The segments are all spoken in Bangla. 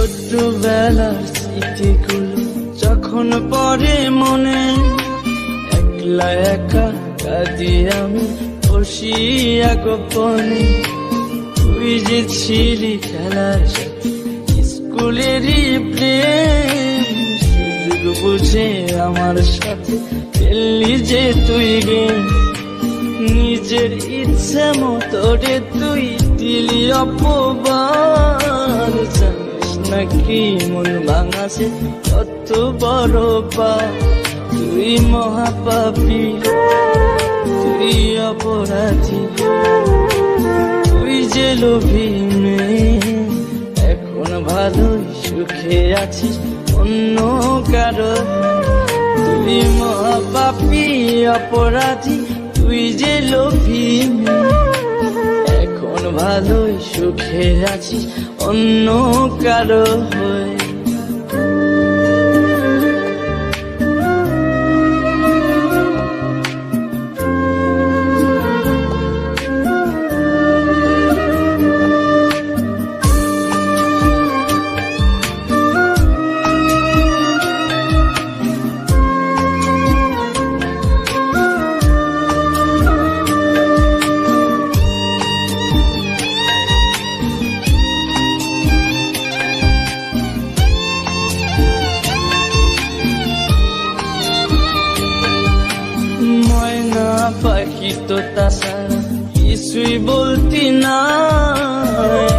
ছোটবেলার স্মৃতিগুলো যখন পড়ে মনে, একলা একা কাঁদি আমি বসিয়া গোপনে। তুই যে ছিলি খেলার সাথে স্কুলেরই প্রেম, সুযোগ বুঝে আমার সাথে খেললি যে তুই গেম। নিজের ইচ্ছে মতো রে তুই দিলি অপবাদ, জানিস নাকি মন ভাঙাছে কত বড় পাপ। তুই মহাপাপী, তুই অপরাধী, তুই যে লোভী মেয়ে, এখন ভালোই সুখে আছিস অন্য কারো। তুই মহাপাপী অপরাধী, তুই যে লোভী মেয়ে, এখন ভালোই সুখে আছিস অন্য কারো হয়ে। পাখি তো তাছাড়া কিছুই বলতি না,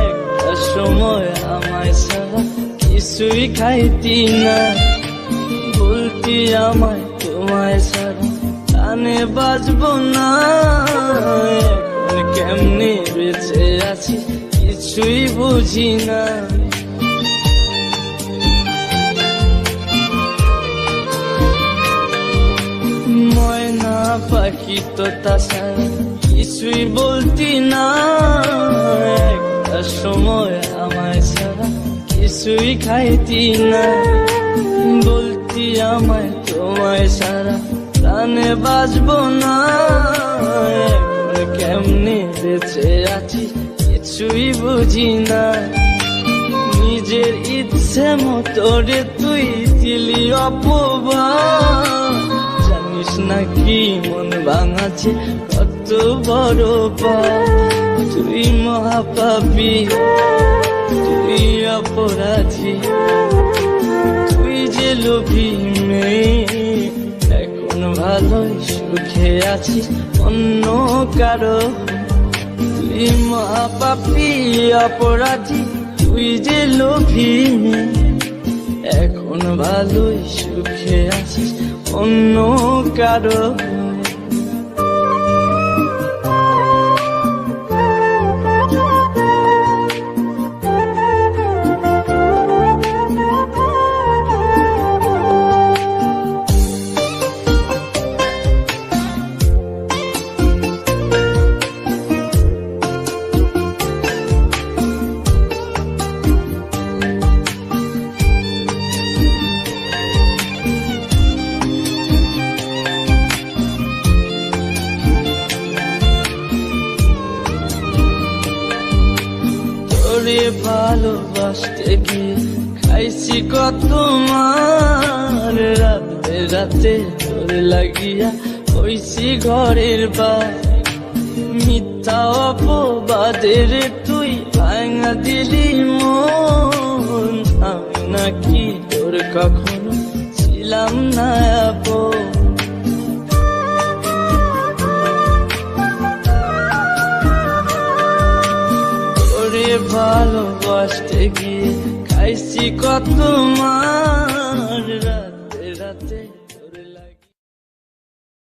একটা সময় আমায় ছাড়া কিছুই খাইতি না। বলতি আমায় তোমায় ছাড়া কানে বাজবো না, এখন কেমনে বেঁচে আছি কিছুই বুঝি না। পাখি তো তাছাড়া কিছুই বলতি না, একটা সময় আমায় ছাড়া কিছুই খাইতি না। বলতি আমায় তোমায় ছাড়া প্রাণে বাজবো না, এখন কেমনে বেঁচে আছি কিছুই বুঝি না। নিজের ইচ্ছে মতো রে তুই দিলি অপবাদ, জানিস নাকি মন ভাঙাছে কত বড় পাপ। তুই মহাপাপী, তুই অপরাধী, তুই যে লোভী মেয়ে, এখন ভালোই সুখে আছিস অন্য কারো। তুই মহাপাপী অপরাধী, তুই যে লোভী মেয়ে, এখন ভালোই সুখে আছিস অন্য কারো। তোরে ভালোবাসতে গিয়ে খাইছি কত মার, রাতে রাতে তোরে লাগিয়া হইছি ঘরের বার। মিথ্যা অপবাদের তুই ভাঙা দিলি মন, আমি নাকি তোর কখনো ছিলাম না আপন। ভালোবাসতে গিয়ে খাইছি কত মার, রাতে রাতে